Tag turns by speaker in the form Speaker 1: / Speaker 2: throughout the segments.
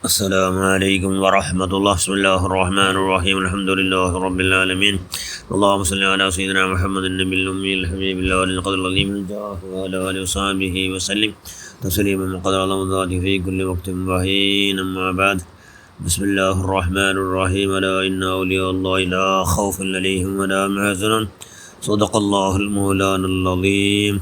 Speaker 1: السلام عليكم ورحمة الله. بسم الله الرحمن الرحيم. الحمد لله رب العالمين. اللهم صل على سيدنا محمد النبي الأمي الحبيب الله القدر العظيم الجاه وعلى آله وصحبه وسلم تسليما من قدر الله ذاته في كل وقت وحين. أما بعد، بسم الله الرحمن الرحيم. ألا إن أولياء الله لا خوف عليهم ولا هم يحزنون. صدق الله المولانا العظيم.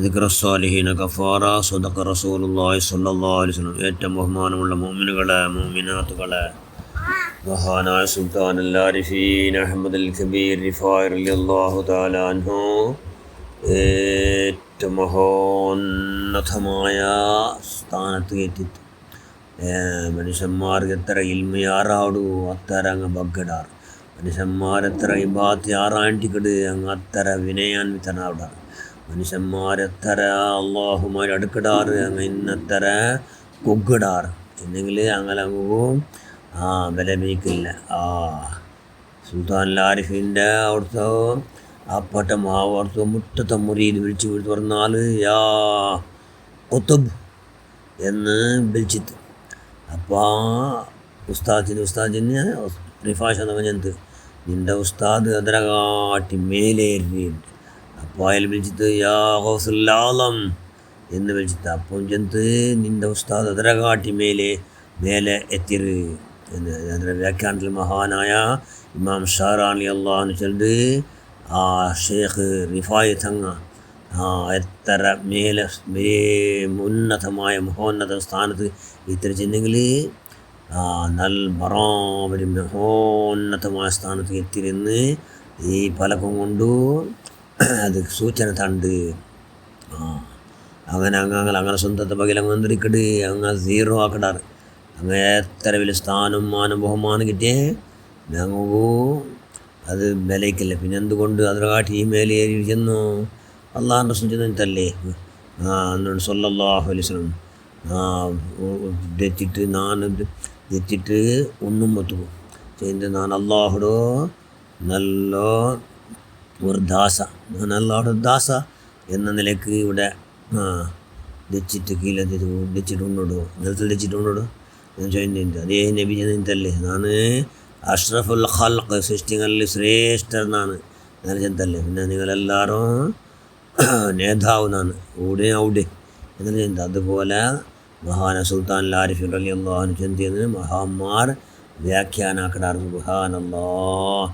Speaker 1: ذكر الصالحين കഫാറ. صدق رسول الله صلى الله عليه وسلم. ഏറ്റവും ബഹുമാനമുള്ള മുഅ്മിനുകളെ മുഅ്മിനാത്തുകളെ, മഹാനായ സുൽത്താൻ അൽ ആരിഫീൻ അഹ്മദ് അൽ കബീർ റിഫാഇ റളിയല്ലാഹു തആല അൻഹു ഏറ്റവും മഹോന്നതമായ സ്ഥാനത്ത് എത്തിയിട്ട് മനുഷ്യന്മാർക്ക് എത്ര ഇൽമ യാറാടു അത്തര അങ്ങ് ബഗ്ഗടാർ. മനുഷ്യന്മാരെത്ര ഇബാത്ത് യാറാണ്ടിക്കട് അങ്ങ് അത്തര വിനയാൻവിതനാവിടാർ. മനുഷ്യന്മാരെത്തര അള്ളാഹുമാർ അടുക്കിടാറ് അങ്ങ് ഇന്നത്തര കൊഗ്ഗിടാറ് എന്നെങ്കിൽ അങ്ങനെ അങ്ങും വിലപിക്കില്ല. സുൽത്താൻ ആരിഫിൻ്റെ അവിടുത്തെ അപ്പട്ടം അവിടുത്തെ മുറ്റത്തെ മുറിയിൽ വിളിച്ചു പറഞ്ഞാൽ യാ കുത്തുബ് എന്ന് വിളിച്ചിട്ട് അപ്പോൾ ഉസ്താദിന് റിഫാഷ് എന്ന് പറഞ്ഞത് നിൻ്റെ ഉസ്താദ് അതിനെ കാട്ടി മേലേറിയുണ്ട്. അപ്പോൾ അയാൾ വിളിച്ചിട്ട് യാ ഗൗസുൽ-ആലം എന്ന് വിളിച്ചിട്ട് അപ്പം ചെന്ന് നിൻ്റെ ഉസ്താദ് അതിനെ കാട്ടി മേലെ എത്തിര് എന്ന് അതിൻ്റെ വ്യാഖ്യാനത്തിൽ മഹാനായ ഇമാം ഷാറാനി അള്ളാഹു ചൊല്ല് ഷേഖ് റിഫായി തങ്ങ എത്ര ഉന്നതമായ മഹോന്നത സ്ഥാനത്ത് ഇത്ര ചെന്നെങ്കിൽ നല്ല ബറാബരി മഹോന്നതമായ സ്ഥാനത്ത് എത്തിരുന്ന് ഈ പലകം കൊണ്ടു അത് സൂചന തണ്ട്. അങ്ങനെ സ്വന്തത്തെ ബകയിൽ അങ്ങ് വന്നിരിക്കട് അങ്ങ് സീറോ ആക്കടാറ്. അങ്ങ് എത്ര വലിയ സ്ഥാനം മാനം ബഹുമാനം കിട്ടിയേ ഞങ്ങൾക്കു അത് വിലയ്ക്കില്ല. പിന്നെ എന്തുകൊണ്ട് അതിനെ കാട്ടി ഈ മേലേറി ചെന്നു അള്ളാഹുൻ്റെ റസൂൽ ചെന്നിട്ടല്ലേ എന്നോട് സല്ലല്ലാഹു അലൈഹി വസല്ലം തെറ്റിട്ട് ഒന്നും മൊത്തു ചെയ്ത് ഞാൻ അള്ളാഹുടോ നല്ല ഒരു ഞാൻ അള്ളാഹുടെ ദാസ എന്ന നിലയ്ക്ക് ഇവിടെ ദച്ചിട്ട് കീഴെ ദച്ചിട്ട് ഉണ്ടോ നിലത്തിൽ ദച്ചിട്ട് ഉണ്ടോ എന്ന് ചോദിച്ചിട്ടുണ്ട്. അതേ നബി ചെന്നിട്ടല്ലേ ഞാൻ അഷ്റഫുൽ ഖൽഖ് സൃഷ്ടികളിൽ ശ്രേഷ്ഠനാണ് അങ്ങനെ ചെന്നല്ലേ. പിന്നെ നിങ്ങളെല്ലാവരും നേതാവുന്നാണ് അവിടെ എന്നല്ല ചിന്ത. അതുപോലെ മഹാന സുൽത്താൻ ആരിഫിൻ റളിയല്ലാഹു അൻഹു ചെന്നതിന് മഹാന്മാർ വ്യാഖ്യാനാക്കടാറ്. സുബ്ഹാനല്ലാഹ്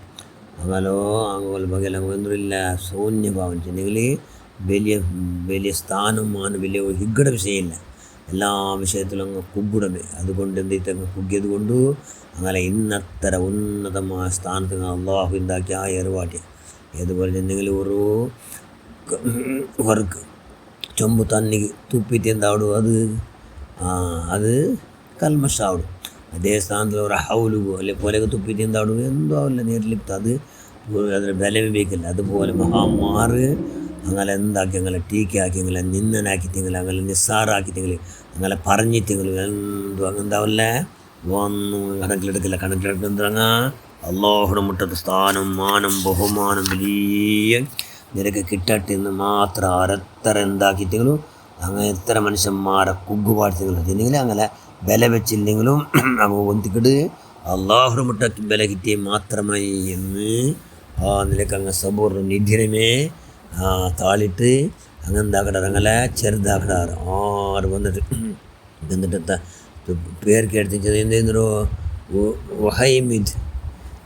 Speaker 1: അങ്ങനോ അങ്ങോൽ ബകൽ അങ്ങൊന്നുമില്ല ശൂന്യഭാവം ചെന്നെങ്കിൽ വലിയ സ്ഥാനമാണ്, വലിയ ഹിഗ്ഗട വിഷയമില്ല. എല്ലാ വിഷയത്തിലും അങ്ങ് കുഗ്ഗുടമേ. അതുകൊണ്ട് എന്തെങ്കിലും കുഗ്ഗിയത് കൊണ്ട് അങ്ങനെ ഇന്നത്ര ഉന്നതമായ സ്ഥാനത്ത് അള്ളാഹു ഉണ്ടാക്കി ആ ഏർവാട്ടിയ. ഏതുപോലെ ചെന്നെങ്കിൽ ഒരു വർക്ക് ചൊമ്പ് തന്നി തുപ്പിയിട്ട് എന്താവിടും അത് കൽമഷാവിടും. അതേ സ്ഥാനത്തിൽ ഒരു ഹൗലുകോ അല്ലെ പോലെയൊക്കെ തുപ്പിയിട്ട് എന്താവിടും എന്തോ അല്ല നേരിലിട്ട് അത് അതിന് ബലം ഉപയോഗിക്കില്ല. അതുപോലെ മഹാന്മാർ അങ്ങനെ എന്താക്കി അങ്ങനെ ടീക്കാക്കി നിന്നനാക്കിട്ടെങ്കിൽ അങ്ങനെ നിസ്സാറാക്കിട്ടെങ്കിൽ അങ്ങനെ പറഞ്ഞിട്ടെങ്കിൽ എന്തോ അങ്ങനെന്താവല്ലേ ഒന്നും കണക്കിലെടുക്കില്ല. അള്ളാഹുടെ മുട്ടത്ത് സ്ഥാനം മാനം ബഹുമാനം വലിയ നിനക്ക് കിട്ടട്ടെ എന്ന് മാത്രം അരത്തര എന്താക്കിയിട്ടെങ്കിലും അങ്ങനെ എത്ര മനുഷ്യന്മാരെ കുഗ്ഗുപാടിച്ചെങ്കിലും ചെന്നെങ്കിൽ അങ്ങനെ വില വെച്ചില്ലെങ്കിലും അങ്ങ് ഒന്തിക്കിട്ട് അള്ളാഹുടെ മുട്ടത്ത് വില കിട്ടിയ മാത്രമായി എന്ന് നിനക്ക് അങ്ങ് സബൂർ നിധിരമേ താളിട്ട് അങ്ങ് എന്താക്കടാറ് അങ്ങനെ ചെറുതാക്കടാറ്. ആറ് വന്നിട്ട് പേർക്ക് എടുത്ത് എന്തെന്നോ വഹൈമിദ്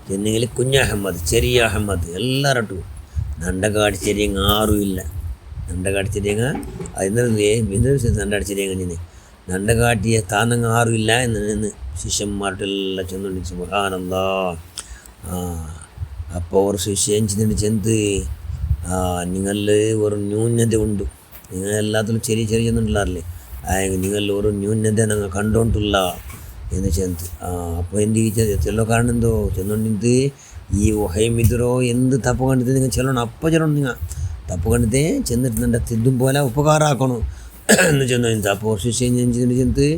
Speaker 1: ചെന്നെങ്കിൽ കുഞ്ഞഹമ്മദ് ചെറിയ അഹമ്മദ് എല്ലാവരും നണ്ടകാടി ചെരിയങ്ങ് ആറും ഇല്ല. നണ്ടകാടി ചെരിയങ്ങ നണ്ടാടി നണ്ടകാട്ടിയ താന്നങ്ങ് ആറും ഇല്ല എന്ന് ശിഷ്യന്മാർക്കെല്ലാം ചെന്നുണ്ട്. സുബ്ഹാനല്ലാഹ്. അപ്പോൾ ഒരു ശിഷ്യൻ ചെന്ന് നിങ്ങളിൽ ഒരു ന്യൂനത ഉണ്ട്, നിങ്ങൾ എല്ലാത്തിലും ചെറിയ ചെന്നുണ്ടാറില്ലേ നിങ്ങളിൽ ഒരു ന്യൂനത ഞങ്ങൾ കണ്ടോണ്ടില്ല എന്ന് ചെന്ന്. അപ്പോൾ എന്ത് ചെല്ലോ കാരണം എന്തോ ചെന്നോണ്ടിത് ഈ ഒഹൈമിദ്രോ എന്ത് തപ്പ് കണ്ടിട്ട് നിങ്ങൾ ചെല്ലണം. അപ്പം ചെല്ലണം. നിങ്ങൾ തപ്പ് കണ്ടിട്ട് ചെന്നിട്ട് എൻ്റെ തിദ്ദും പോലെ ഉപകാരമാക്കണം എന്ന് ചെന്നു. അപ്പോൾ ശിഷ്യ ചെന്ന്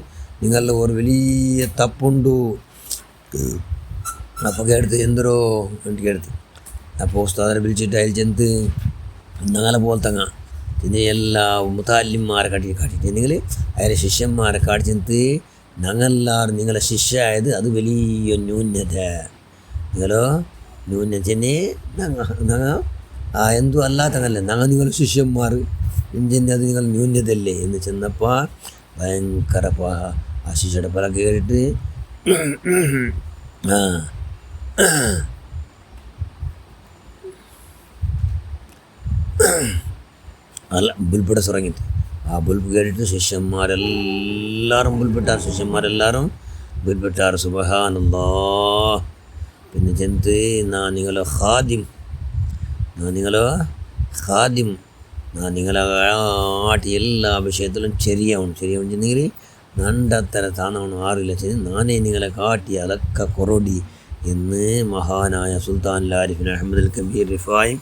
Speaker 1: നിങ്ങളുടെ ഒരു വലിയ തപ്പുണ്ടു അപ്പോൾ കേടുത്ത് എന്തോ എനിക്ക് കേടുത്ത്. അപ്പോൾ ഉസ്താദിനെ വിളിച്ചിട്ട് അതിൽ ചെന്ന് ഞങ്ങളെ പോലത്തങ്ങ പിന്നെ എല്ലാ മുതാലിന്മാരെ കാട്ടിയിട്ടുണ്ടെങ്കിൽ അതിലെ ശിഷ്യന്മാരെ കാട്ടിച്ചെന്ന് ഞങ്ങളെല്ലാവരും നിങ്ങളെ ശിഷ്യ ആയത് അത് വലിയ ന്യൂനത. നിങ്ങളോ ന്യൂനതന്നെ ഞങ്ങൾ എന്തും അല്ലാത്തങ്ങല്ലേ നിങ്ങൾ ശിഷ്യന്മാർ ഇന്ത്യൻ്റെ അത് നിങ്ങൾ ന്യൂനതല്ലേ എന്ന് ചെന്നപ്പോൾ ഭയങ്കര ആ ശിഷ്യയുടെ പല കേട്ടിട്ട് അല്ല ബുൽപ്പിട തുടങ്ങിയിട്ട് ആ ബുൽപ്പ് കേട്ടിട്ട് ശിഷ്യന്മാരെല്ലാവരും ബുൽപ്പിട്ടാറ് സുബ്ഹാനല്ലാഹ്. പിന്നെ ചെന്ന് നിങ്ങളെ ഖാദിം നിങ്ങളെ ആട്ടി എല്ലാ വിഷയത്തിലും ശരിയാവണം ചെന്നെങ്കിൽ നണ്ടത്തര താണവണം ആറില്ല നാനേ നിങ്ങളെ കാട്ടി അതൊക്കെ കൊറോടി എന്ന് മഹാനായ സുൽത്താൻ ആരിഫിൻ അഹമ്മദ് കബീർ റിഫായി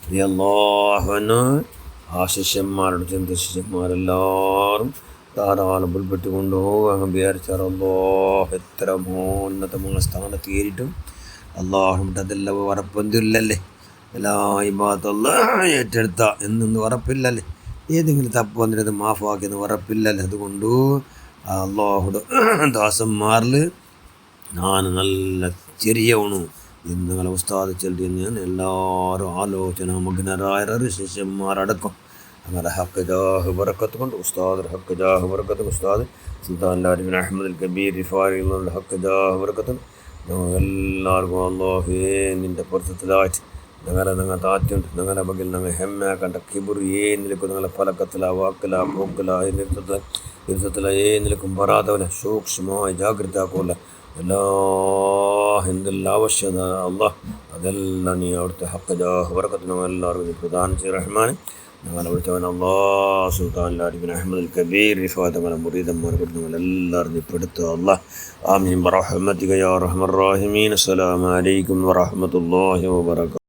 Speaker 1: റളിയല്ലാഹു അൻഹു ആ ശിഷ്യന്മാരോട് ചെന്ന് ശിഷ്യന്മാരെല്ലാവരും ധാരാളം ബുൽപ്പെട്ട് കൊണ്ടുപോകും വിചാരിച്ചാൽ അല്ലാഹ് എത്ര മോന്നതമായ സ്ഥാനത്ത് കയറിയിട്ടും അല്ലാഹുവിൻ്റെ അതെല്ലാം ഉറപ്പൊന്നുമില്ലല്ലേ. എല്ലാ ഇബാദത്തും ഏറ്റെടുത്ത എന്നൊന്നും ഉറപ്പില്ലല്ലേ. ഏതെങ്കിലും തപ്പ് വന്നിട്ട് മാഫാക്കിയെന്ന് ഉറപ്പില്ലല്ലേ. അതുകൊണ്ട് അല്ലാഹുടെ ദാസന്മാരിൽ ഞാൻ നല്ല ചെറിയവണു എന്ന് നിങ്ങളെ ഉസ്താദ് ചെല്ലിന്ന് ഞാൻ എല്ലാവരും ആലോചന മഗ്നരായ ശിഷ്യന്മാരടക്കം അങ്ങനെ ഹക്ക് ജാഹ് ബറക്കത്ത് കൊണ്ട് ഉസ്താദ് ഹക്ക് ജാഹ് ബറക്കത്ത് ഉസ്താദ് സുൽത്താൻ ആരിഫിൻ അഹമ്മദ് കബീർ റിഫായി ഹക്ക് ജാഹ് ബറക്കത്ത് എല്ലാവർക്കും അല്ലാഹുവേ നിൻ്റെ പൊരുത്തത്തിലായിട്ട് ഞങ്ങളെ താറ്റുണ്ട് ഞങ്ങളുടെ ബഗിൽ ഞങ്ങൾ ഹെമ്മയാക്കണ്ട കിബുർ നിലക്കും ഞങ്ങളെ പലക്കത്തില വാക്കില പോക്കില ഇരുത്തത്തില നിലക്കും വരാതവനെ സൂക്ഷ്മമായി ജാഗ്രത ആക്കുമല്ല എല്ലാ എന്തെല്ലാം ആവശ്യത അള്ളാഹ് അതെല്ലാം നീ അവിടുത്തെ ഹക്ക് ജാഹ് ബറക്കത്ത് ഞങ്ങൾ എല്ലാവർക്കും നീ പ്രദാനം ചെയ്യ റഹ്മാൻ. ഞങ്ങൾ അവിടുത്തെ അല്ലാഹ് സുൽത്താൻ ആരിഫിൻ അഹമ്മദ് കബീർ റിഫാ തങ്ങളുടെ മുരീദന്മാരെ കൊണ്ട് ഞങ്ങൾ എല്ലാവരും നീ പെടുത്തുക അല്ലാഹ്. ആമീൻ ബിറഹ്മതിക യാ അർഹമർ റഹീമീൻ. അസ്സലാമു അലൈക്കും വറഹ്മത്തുള്ളാഹി വബറകാതുഹു.